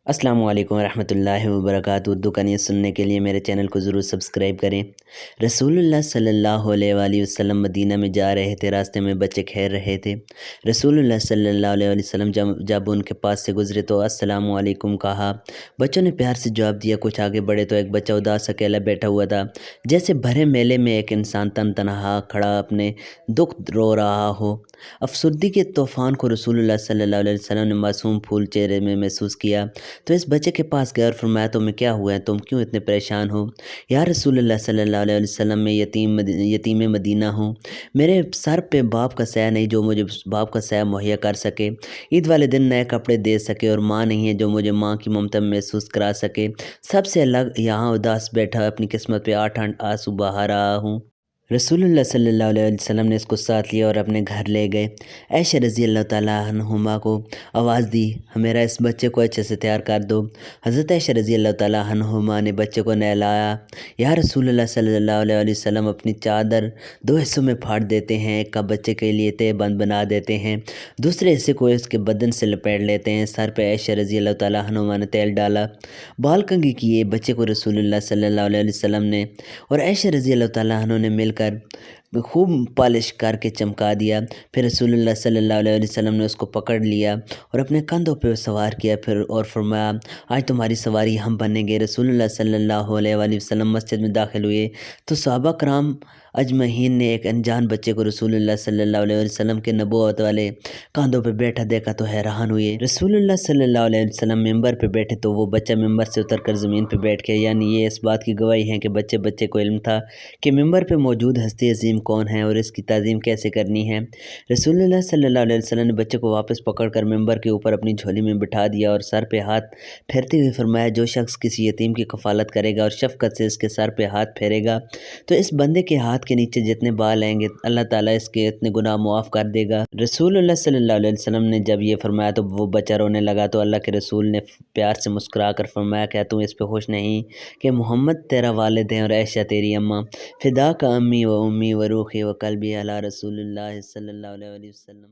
السلام علیکم ورحمۃ اللہ وبرکاتہ۔ اردو کہانیاں سننے کے لیے میرے چینل کو ضرور سبسکرائب کریں۔ رسول اللہ صلی اللہ علیہ وآلہ وسلم مدینہ میں جا رہے تھے، راستے میں بچے کھیل رہے تھے۔ رسول اللہ صلی اللہ علیہ وآلہ وسلم جب ان کے پاس سے گزرے تو السلام علیکم کہا۔ بچوں نے پیار سے جواب دیا۔ کچھ آگے بڑھے تو ایک بچہ اداس اکیلا بیٹھا ہوا تھا، جیسے بھرے میلے میں ایک انسان تنہا کھڑا اپنے دکھ رو رہا ہو۔ افسردگی کے طوفان کو رسول اللہ صلی اللہ علیہ وسلم نے معصوم پھول چہرے میں محسوس کیا تو اس بچے کے پاس گئے اور فرمایا، تمہیں کیا ہوا ہے؟ تم کیوں اتنے پریشان ہو؟ یا رسول اللہ صلی اللہ علیہ وسلم، میں یتیم مدینہ ہوں۔ میرے سر پہ باپ کا سایہ نہیں جو مجھے باپ کا سایہ مہیا کر سکے، عید والے دن نئے کپڑے دے سکے، اور ماں نہیں ہے جو مجھے ماں کی ممتا محسوس کرا سکے۔ سب سے الگ یہاں اداس بیٹھا اپنی قسمت پہ 8 آنسو بہا رہا ہوں۔ رسول اللہ صلی اللہ علیہ وسلم نے اس کو ساتھ لیا اور اپنے گھر لے گئے۔ عائشہ رضی اللہ تعالیٰ عنہما کو آواز دی، میرا اس بچے کو اچھے سے تیار کر دو۔ حضرت عائشہ رضی اللہ تعالیٰ عنہما نے بچے کو نہلایا۔ یا رسول اللہ صلی اللہ علیہ وسلم، اپنی چادر 2 حصوں میں پھاڑ دیتے ہیں، ایک کا بچے کے لیے تہ بند بنا دیتے ہیں، دوسرے حصے کو اس کے بدن سے لپیٹ لیتے ہیں۔ سر پہ عائشہ رضی اللہ تعالیٰ عنہما نے تیل ڈالا، بال کنگھی کیے۔ بچے کو رسول اللہ صلی اللہ علیہ وسلم نے اور عائشہ رضی اللہ تعالیٰ عنہ نے مل کر خوب پالش کر کے چمکا دیا۔ پھر رسول اللہ صلی اللہ علیہ وسلم نے اس کو پکڑ لیا اور اپنے کندھوں پہ سوار کیا اور فرمایا، آج تمہاری سواری ہم بنیں گے۔ رسول اللہ صلی اللہ علیہ وآلہ وسلم مسجد میں داخل ہوئے تو صحابہ کرام اجمعین نے ایک انجان بچے کو رسول اللہ صلی اللہ علیہ وسلم کے نبوت والے کاندھوں پہ بیٹھا دیکھا تو حیران ہوئے۔ رسول اللہ صلی اللہ علیہ وسلم ممبر پہ بیٹھے تو وہ بچہ ممبر سے اتر کر زمین پہ بیٹھ گیا، یعنی یہ اس بات کی گواہی ہے کہ بچے کو علم تھا کہ ممبر پہ موجود ہستی عظیم کون ہے اور اس کی تعظیم کیسے کرنی ہے۔ رسول اللہ صلی اللہ علیہ وسلم نے بچے کو واپس پکڑ کر ممبر کے اوپر اپنی جھولی میں بٹھا دیا اور سر پہ ہاتھ پھیرتے ہوئے فرمایا، جو شخص کسی یتیم کی کفالت کرے گا اور شفقت سے اس کے سر پہ ہاتھ پھیرے گا تو اس بندے کے ہاتھ کے نیچے جتنے بال آئیں گے اللہ تعالیٰ اس کے اتنے گناہ معاف کر دے گا۔ رسول اللہ صلی اللہ علیہ وسلم نے جب یہ فرمایا تو وہ بچہ رونے لگا تو اللہ کے رسول نے پیار سے مسکرا کر فرمایا، کیا تم اس پہ خوش نہیں کہ محمد تیرا والد ہے اور عائشہ تیری اماں؟ فدا کا امی و امی و روحی و قلبی علی رسول اللہ صلی اللہ علیہ وسلم۔